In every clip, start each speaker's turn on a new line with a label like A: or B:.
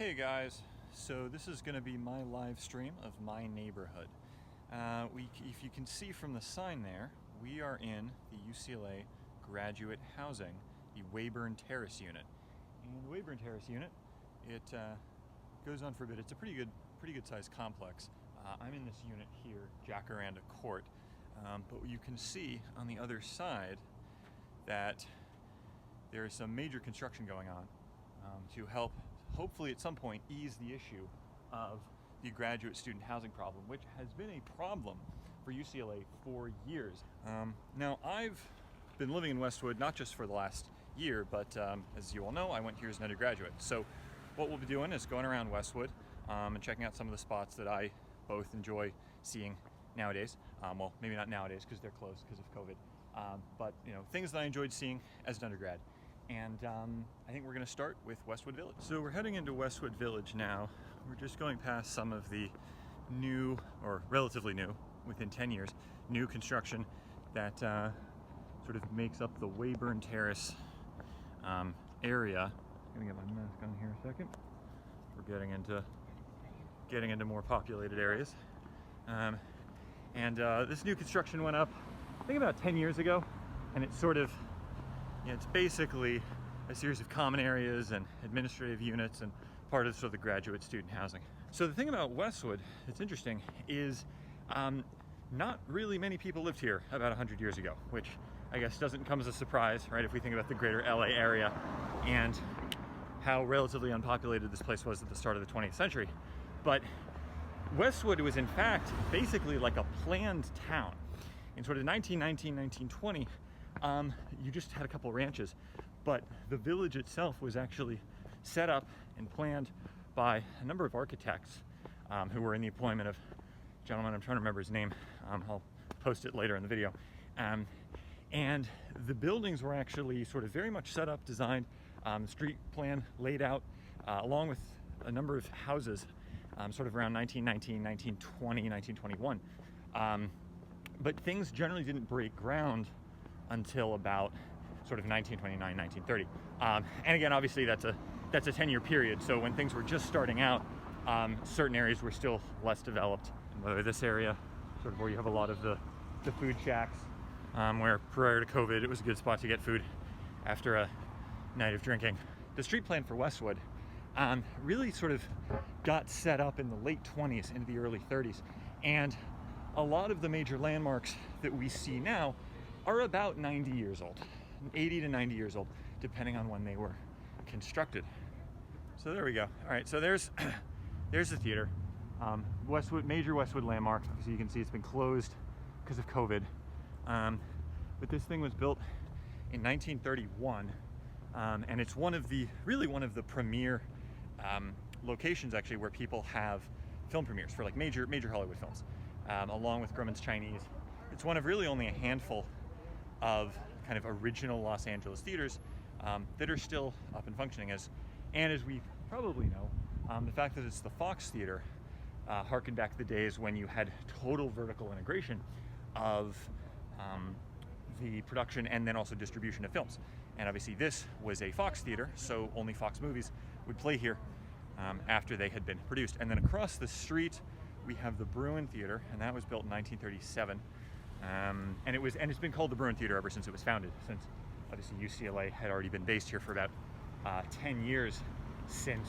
A: Hey guys, so this is going to be my live stream of my neighborhood. If you can see from the sign there, we are in the UCLA graduate housing, the Weyburn Terrace unit. And the Weyburn Terrace unit, it goes on for a bit. It's a pretty good sized complex. I'm in this unit here, Jacaranda Court, but you can see on the other side that there is some major construction going on to help, hopefully at some point, ease the issue of the graduate student housing problem, which has been a problem for UCLA for years. Now, I've been living in Westwood not just for the last year, but as you all know, I went here as an undergraduate. So what we'll be doing is going around Westwood and checking out some of the spots that I both enjoy seeing nowadays. Well, maybe not nowadays because they're closed because of COVID, but things that I enjoyed seeing as an undergrad. And I think we're going to start with Westwood Village. So we're heading into Westwood Village now. We're just going past some of the new, or relatively new, within 10 years, new construction that sort of makes up the Weyburn Terrace area. I'm going to get my mask on here a second. We're getting into more populated areas. This new construction went up, I think about 10 years ago, and it's sort of, it's basically a series of common areas and administrative units and part of sort of the graduate student housing. So the thing about Westwood that's interesting is not really many people lived here about 100 years ago, which I guess doesn't come as a surprise, right? If we think about the greater LA area and how relatively unpopulated this place was at the start of the 20th century. But Westwood was in fact basically like a planned town. In sort of 1919, 1920, you just had a couple ranches, but the village itself was actually set up and planned by a number of architects who were in the employment of a gentleman, I'm trying to remember his name, I'll post it later in the video. And the buildings were actually sort of very much set up, designed, the street plan laid out, along with a number of houses, sort of around 1919, 1920, 1921. But things generally didn't break ground until about sort of 1929, 1930. And again, obviously that's a 10-year period. So when things were just starting out, certain areas were still less developed. And whether this area, sort of where you have a lot of the food shacks, where prior to COVID, it was a good spot to get food after a night of drinking. The street plan for Westwood really sort of got set up in the late 20s into the early 30s. And a lot of the major landmarks that we see now are about 90 years old, 80 to 90 years old, depending on when they were constructed. So there we go. All right, so there's the theater. Westwood, major Westwood landmark. So you can see it's been closed because of COVID. But this thing was built in 1931, and it's really one of the premier locations actually where people have film premieres for like major Hollywood films, along with Grumman's Chinese. It's one of really only a handful of kind of original Los Angeles theaters that are still up and functioning. As we probably know, the fact that it's the Fox Theater harkened back to the days when you had total vertical integration of the production and then also distribution of films. And obviously this was a Fox Theater, so only Fox movies would play here after they had been produced. And then across the street we have the Bruin Theater, and that was built in 1937. And it's been called the Bruin Theater ever since it was founded, since obviously UCLA had already been based here for about 10 years since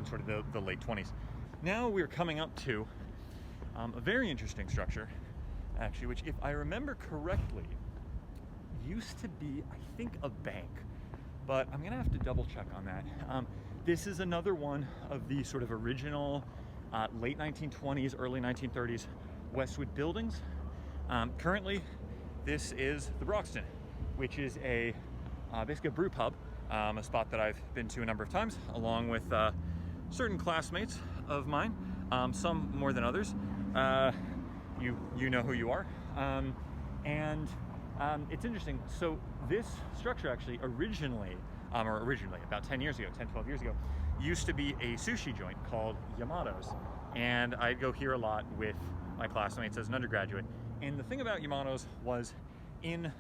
A: sort of the late 20s. Now we're coming up to a very interesting structure, actually, which, if I remember correctly, used to be, I think, a bank, but I'm gonna have to double check on that. This is another one of the sort of original late 1920s, early 1930s Westwood buildings. Currently, this is the Broxton, which is basically a brew pub, a spot that I've been to a number of times, along with certain classmates of mine, some more than others. You know who you are. It's interesting. So this structure actually originally, about 10 years ago, 10, 12 years ago, used to be a sushi joint called Yamato's. And I'd go here a lot with my classmates as an undergraduate. And the thing about Yamato's was, in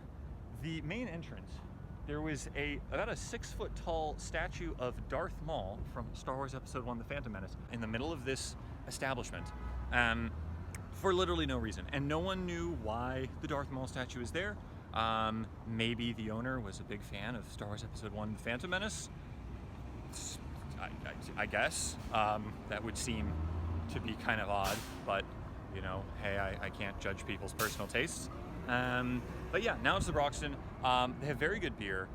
A: the main entrance there was about a 6-foot tall statue of Darth Maul from Star Wars Episode 1: The Phantom Menace in the middle of this establishment, for literally no reason. And no one knew why the Darth Maul statue was there. Maybe the owner was a big fan of Star Wars Episode 1: The Phantom Menace. I guess. That would seem to be kind of odd, but you know, hey, I can't judge people's personal tastes. But yeah, now it's the Broxton. They have very good beer.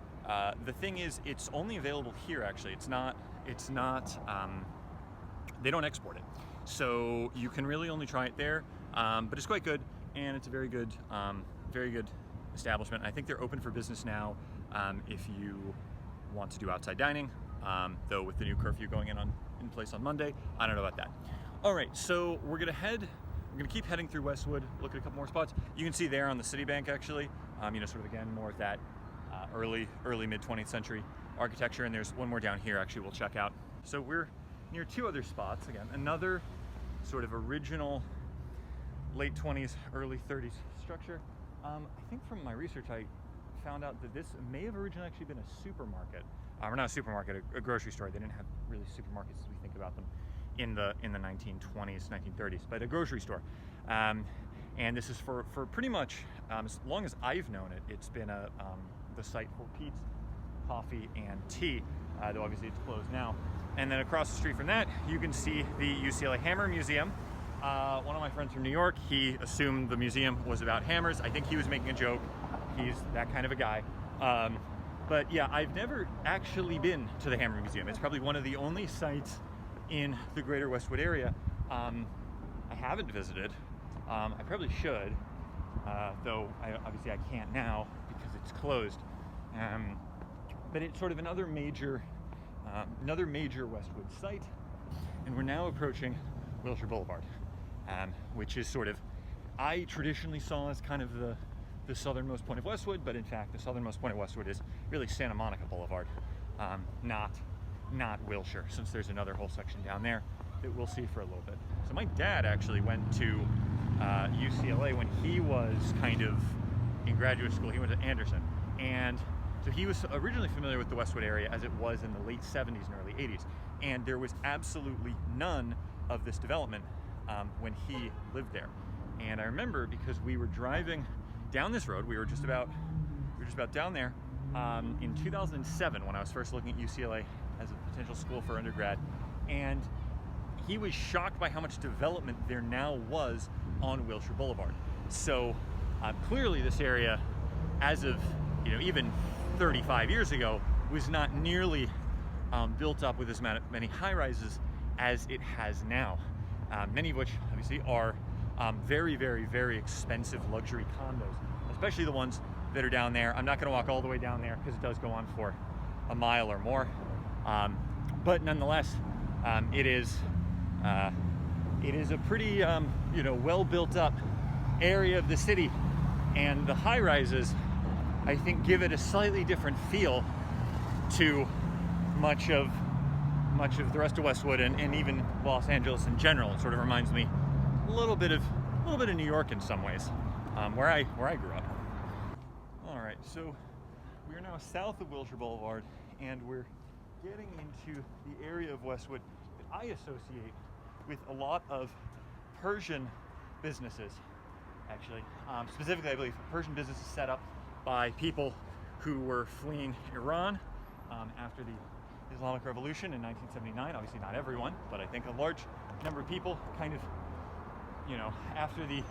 A: The thing is, it's only available here. Actually, it's not. They don't export it, so you can really only try it there. But it's quite good, and it's a very good establishment. I think they're open for business now if you want to do outside dining. Though with the new curfew going in place on Monday, I don't know about that. All right, so we're gonna keep heading through Westwood, look at a couple more spots. You can see there on the Citibank, actually, you know, sort of again more of that early mid 20th century architecture, and there's one more down here actually we'll check out. So we're near two other spots. Again, another sort of original late 20s, early 30s structure. I think from my research I found out that this may have originally actually been a supermarket. Or not a supermarket, a grocery store. They didn't have really supermarkets as we think about them in the 1920s, 1930s, but a grocery store. And this is for pretty much as long as I've known it. It's been the site for Pete's Coffee and Tea, though obviously it's closed now. And then across the street from that, you can see the UCLA Hammer Museum. One of my friends from New York, he assumed the museum was about hammers. I think he was making a joke. He's that kind of a guy. But yeah, I've never actually been to the Hammer Museum. It's probably one of the only sites in the greater Westwood area I haven't visited. I probably should, though obviously I can't now because it's closed. But it's sort of another major Westwood site, and we're now approaching Wilshire Boulevard, which is sort of, I traditionally saw as kind of the southernmost point of Westwood, but in fact the southernmost point of Westwood is really Santa Monica Boulevard, not Wilshire, since there's another whole section down there that we'll see for a little bit. So my dad actually went to UCLA when he was kind of in graduate school. He went to Anderson, and so he was originally familiar with the Westwood area as it was in the late 70s and early 80s, and there was absolutely none of this development when he lived there. And I remember because we were driving down this road, we were just about down there in 2007 when I was first looking at UCLA as a potential school for undergrad, and he was shocked by how much development there now was on Wilshire Boulevard. So clearly this area, as of even 35 years ago, was not nearly built up with as many high-rises as it has now, many of which obviously are very, very, very expensive luxury condos, especially the ones that are down there. I'm not going to walk all the way down there because it does go on for a mile or more, but nonetheless, it is a pretty well built up area of the city, and the high rises, I think, give it a slightly different feel to much of the rest of Westwood and even Los Angeles in general. It sort of reminds me a little bit of New York in some ways, where I grew up. All right, so we are now south of Wilshire Boulevard, and we're getting into the area of Westwood that I associate with a lot of Persian businesses, actually. Specifically, I believe Persian businesses set up by people who were fleeing Iran after the Islamic Revolution in 1979. Obviously not everyone, but I think a large number of people kind of, after the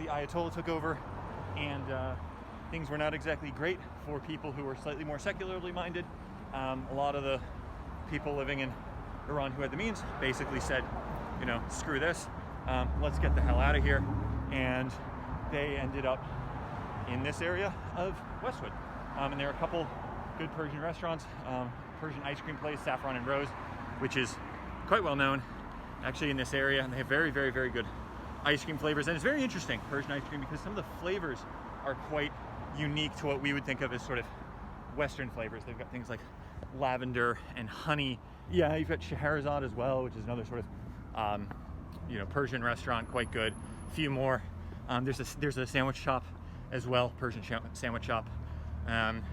A: Ayatollah took over, and things were not exactly great for people who were slightly more secularly minded. A lot of the people living in Iran who had the means basically said, screw this, let's get the hell out of here. And they ended up in this area of Westwood. And there are a couple good Persian restaurants, Persian ice cream place, Saffron and Rose, which is quite well known actually in this area, and they have very, very, very good ice cream flavors. And it's very interesting, Persian ice cream, because some of the flavors are quite unique to what we would think of as sort of Western flavors. They've got things like lavender and honey. Yeah, you've got Scheherazade as well, which is another sort of Persian restaurant, quite good. A few more. There's a sandwich shop as well, Persian sandwich shop. Kind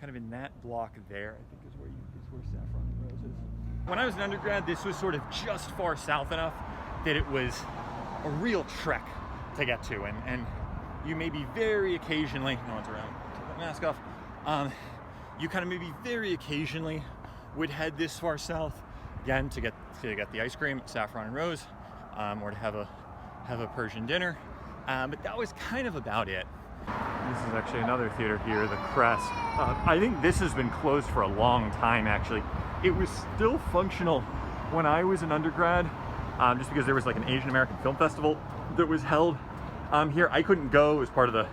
A: kind of in that block there, I think is where Saffron and Rose is. When I was an undergrad, this was sort of just far south enough that it was a real trek to get to, and you maybe very occasionally, no one's around, take that mask off, you kind of maybe very occasionally would head this far south, again, to get the ice cream at Saffron and Rose, or to have a Persian dinner, but that was kind of about it. This is actually another theater here, the Crest. I think this has been closed for a long time, actually. It was still functional when I was an undergrad, just because there was like an Asian American Film Festival that was held here. I couldn't go. It was part of the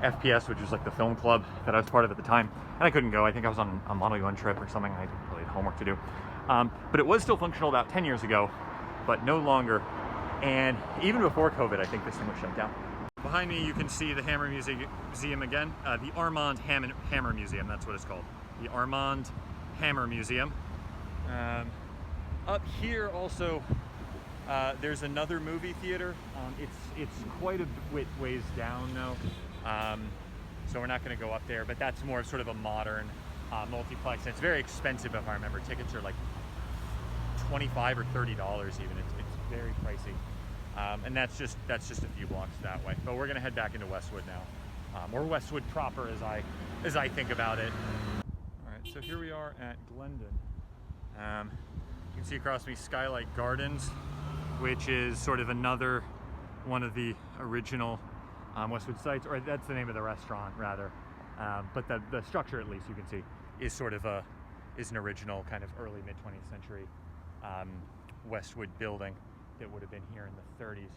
A: FPS, which was like the film club that I was part of at the time, and I couldn't go. I think I was on a Model UN trip or something. I really had homework to do. But it was still functional about 10 years ago, but no longer. And even before COVID, I think this thing was shut down. Behind me, you can see the Hammer Museum again, the Armand Hammer Museum, that's what it's called. The Armand Hammer Museum. Up here also, there's another movie theater. It's quite a bit ways down now, so we're not going to go up there, but that's more of sort of a modern multiplex. And it's very expensive if I remember. Tickets are like $25 or $30 even. It's very pricey. And that's just a few blocks that way. But we're gonna head back into Westwood now, or Westwood proper as I think about it. All right, so here we are at Glendon. You can see across me Skylight Gardens, which is sort of another one of the original Westwood sites, or that's the name of the restaurant rather. But the structure, at least you can see, is sort of is an original kind of early mid-20th century Westwood building that would have been here in the 30s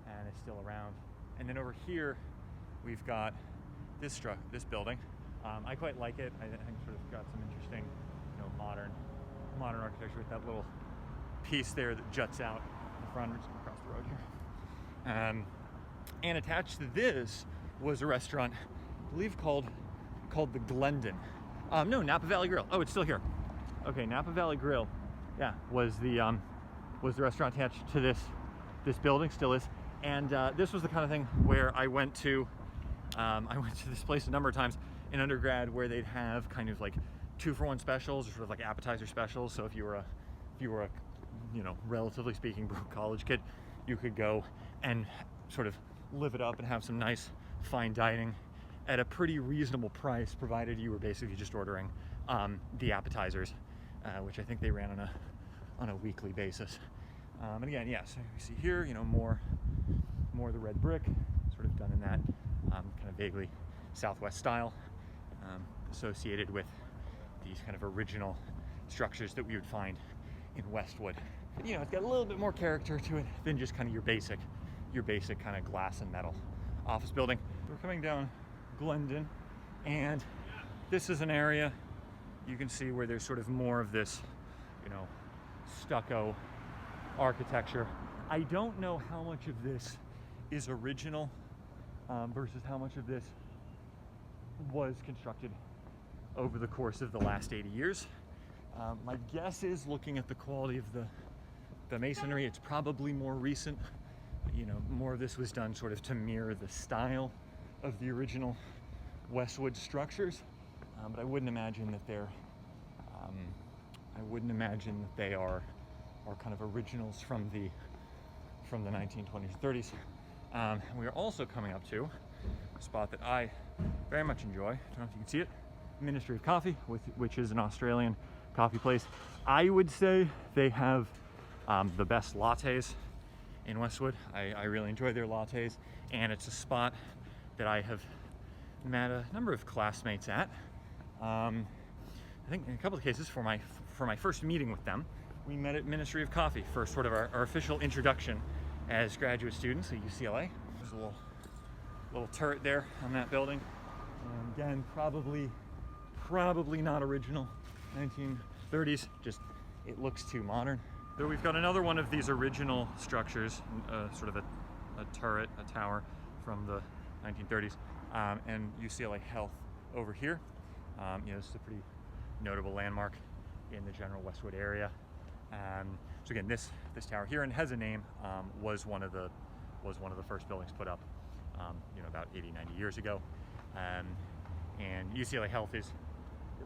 A: and is still around. And then over here we've got this building. I quite like it. I think sort of got some interesting, modern architecture with that little piece there that juts out in front. We're just gonna cross the road here. And attached to this was a restaurant, I believe called the Glendon. No, Napa Valley Grill. Oh, it's still here. Okay, Napa Valley Grill, yeah, was the restaurant attached to this building, still is. And this was the kind of thing where I went to this place a number of times in undergrad, where they'd have kind of like 2-for-1 specials, or sort of like appetizer specials. So if you were a relatively speaking broke college kid, you could go and sort of live it up and have some nice fine dining at a pretty reasonable price, provided you were basically just ordering the appetizers, which I think they ran on a weekly basis. And again, yeah, so you see here, more of the red brick, sort of done in that kind of vaguely Southwest style, associated with these kind of original structures that we would find in Westwood. But, it's got a little bit more character to it than just kind of your basic kind of glass and metal office building. We're coming down Glendon, and this is an area you can see where there's sort of more of this, stucco architecture. I don't know how much of this is original versus how much of this was constructed over the course of the last 80 years. My guess is, looking at the quality of the masonry, it's probably more recent. More of this was done sort of to mirror the style of the original Westwood structures, but I wouldn't imagine that they are kind of originals from the 1920s, 30s. We are also coming up to a spot that I very much enjoy. I don't know if you can see it. Ministry of Coffee, which is an Australian coffee place. I would say they have the best lattes in Westwood. I really enjoy their lattes, and it's a spot that I have met a number of classmates at. I think in a couple of cases, for my first meeting with them, we met at Ministry of Coffee for sort of our official introduction as graduate students at UCLA. There's a little turret there on that building. And again, probably not original 1930s, just it looks too modern. So we've got another one of these original structures, sort of a turret, a tower from the 1930s, and UCLA Health over here. This is a pretty notable landmark in the general Westwood area. So again, this tower here, and has a name, was one of the first buildings put up, about 80, 90 years ago. And UCLA Health is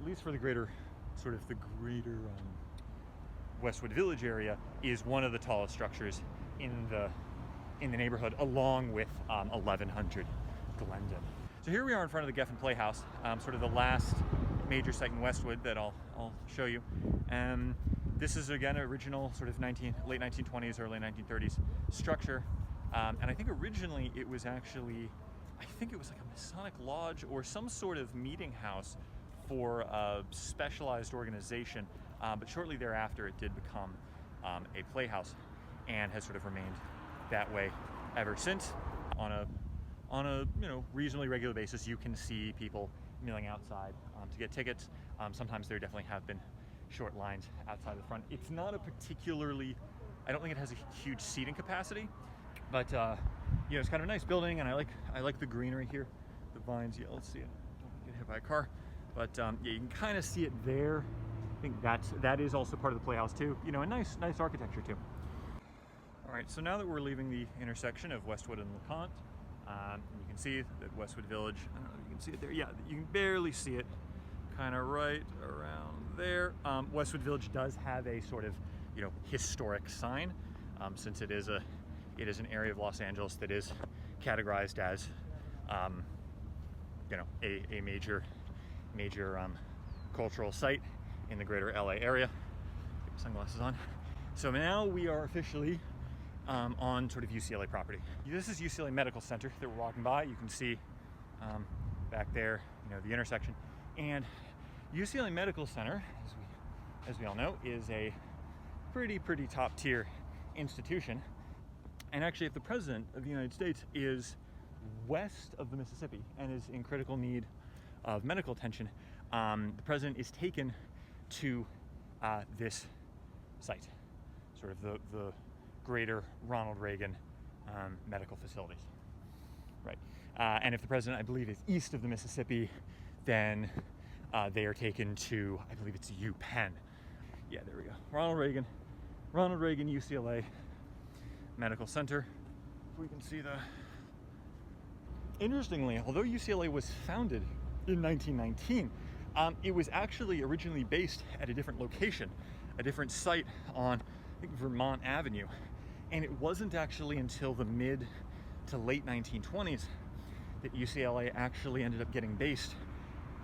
A: least for the greater, Westwood Village area, is one of the tallest structures in the neighborhood, along with 1100 Glendon. So here we are in front of the Geffen Playhouse, sort of the last major site in Westwood that I'll show you. This is again original sort of late 1920s, early 1930s structure, and I think originally it was actually, I think it was like a Masonic lodge or some sort of meeting house for a specialized organization, but shortly thereafter it did become a playhouse and has sort of remained that way ever since. On a reasonably regular basis, you can see people milling outside to get tickets. Sometimes there definitely have been short lines outside the front. It's not a particularly, I don't think it has a huge seating capacity, but it's kind of a nice building, and I like the greenery here, the vines. Yeah, let's see it. Don't get hit by a car, but yeah, you can kind of see it there. I think that is also part of the playhouse too. A nice architecture too. All right, so now that we're leaving the intersection of Westwood and LeConte, you can see that Westwood Village, I don't know if you can see it there. Yeah, you can barely see it, kind of right around there. Westwood Village does have a sort of, historic sign, since it is an area of Los Angeles that is categorized as, a major cultural site in the greater LA area. Get my sunglasses on. So now we are officially on sort of UCLA property. This is UCLA Medical Center that we're walking by. You can see back there, the intersection. And UCLA Medical Center, as we all know, is a pretty top tier institution. And actually, if the President of the United States is west of the Mississippi and is in critical need of medical attention, the President is taken to this site, sort of the greater Ronald Reagan medical facilities, right? And if the President, I believe, is east of the Mississippi, then they are taken to, I believe it's UPenn. Yeah, there we go. Ronald Reagan UCLA Medical Center. We can see interestingly, although UCLA was founded in 1919, it was actually originally based at a different location, a different site on, I think, Vermont Avenue. And it wasn't actually until the mid to late 1920s that UCLA actually ended up getting based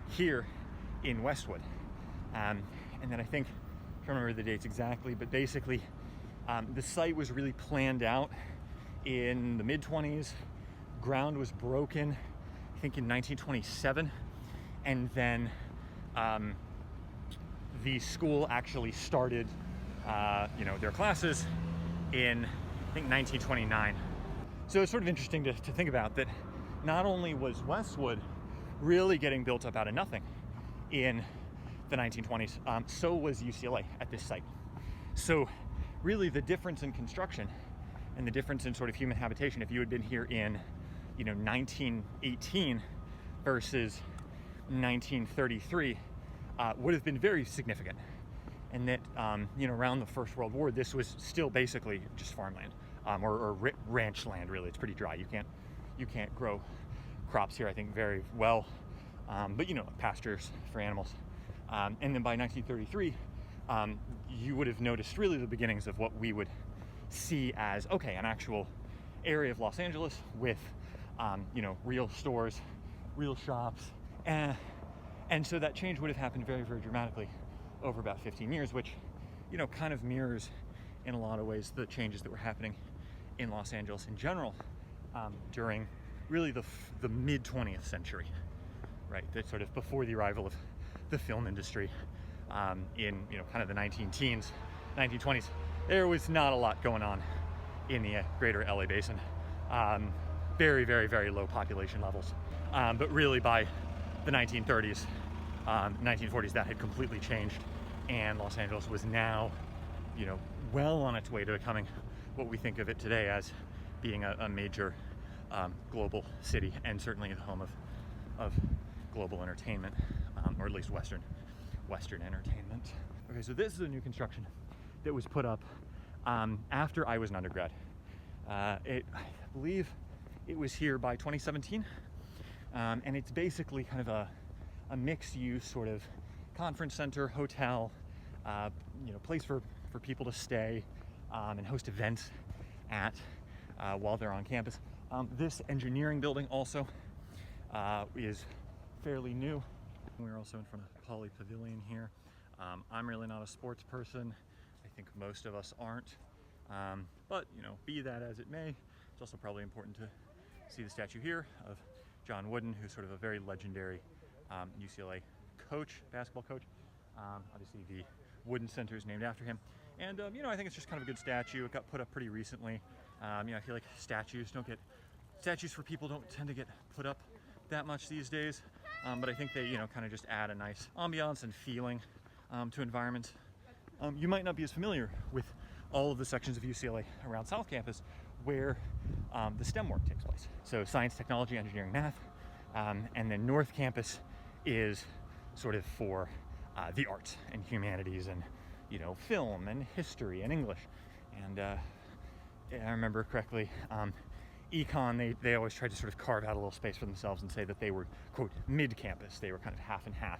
A: here in Westwood. And then I think, I can't remember the dates exactly, but basically the site was really planned out in the mid-20s. Ground was broken, I think, in 1927. And then the school actually started their classes in, I think, 1929. So it's sort of interesting to think about that not only was Westwood really getting built up out of nothing in the 1920s, so was UCLA at this site. So really the difference in construction and the difference in sort of human habitation, if you had been here in 1918 versus 1933, would have been very significant. And that, around the First World War, this was still basically just farmland, or ranch land. Really, it's pretty dry. You can't grow crops here, I think, very well. But pastures for animals. And then by 1933, you would have noticed really the beginnings of what we would see as, okay, an actual area of Los Angeles with, real stores, real shops, and so that change would have happened very, very dramatically over about 15 years, which, kind of mirrors in a lot of ways the changes that were happening in Los Angeles in general during really the mid 20th century, right? That sort of before the arrival of the film industry in, kind of the 1920s. There was not a lot going on in the greater LA basin. Very, very, very low population levels. But really by the 1930s, 1940s, that had completely changed, and Los Angeles was now, well on its way to becoming what we think of it today as being a major global city, and certainly the home of global entertainment, or at least Western entertainment. Okay, so this is a new construction that was put up after I was an undergrad. I believe it was here by 2017, and it's basically kind of a mixed-use sort of conference center, hotel, place for people to stay and host events at while they're on campus. This engineering building also is fairly new. We're also in front of Poly Pavilion here. I'm really not a sports person. I think most of us aren't. But, be that as it may, it's also probably important to see the statue here of John Wooden, who's sort of a very legendary UCLA basketball coach. Obviously the Wooden Center is named after him. And, I think it's just kind of a good statue. It got put up pretty recently. I feel like statues for people don't tend to get put up that much these days. But I think they, kind of just add a nice ambiance and feeling to environments. You might not be as familiar with all of the sections of UCLA around South Campus where the STEM work takes place. So science, technology, engineering, math. And then North Campus is sort of for the arts and humanities and, film and history and English. And I remember correctly, econ, they always tried to sort of carve out a little space for themselves and say that they were, quote, mid-campus. They were kind of half and half.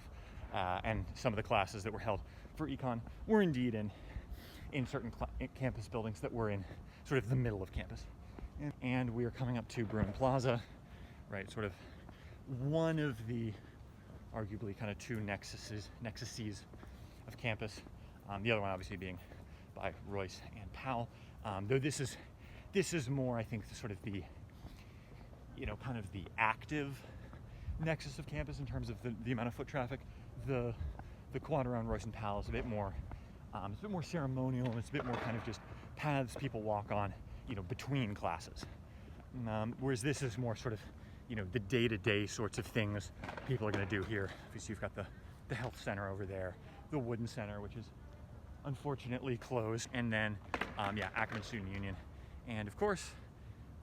A: And some of the classes that were held for econ were indeed in certain campus buildings that were in sort of the middle of campus. And we are coming up to Bruin Plaza, right? Sort of one of the arguably kind of two nexuses of campus. The other one obviously being by Royce and Powell. Though this is more, I think, sort of the, kind of the active nexus of campus in terms of the amount of foot traffic. The quad around Royce and Powell is a bit more, ceremonial, and it's a bit more kind of just paths people walk on, between classes. Whereas this is more sort of, the day-to-day sorts of things people are going to do here. Obviously, you've got the health center over there, the Wooden Center, which is unfortunately closed, and then, Ackerman Student Union, and of course,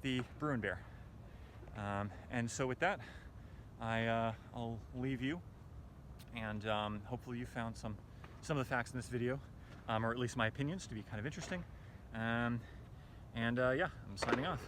A: the Bruin Bear. And so with that, I'll leave you, and hopefully you found some of the facts in this video, or at least my opinions, to be kind of interesting. I'm signing off.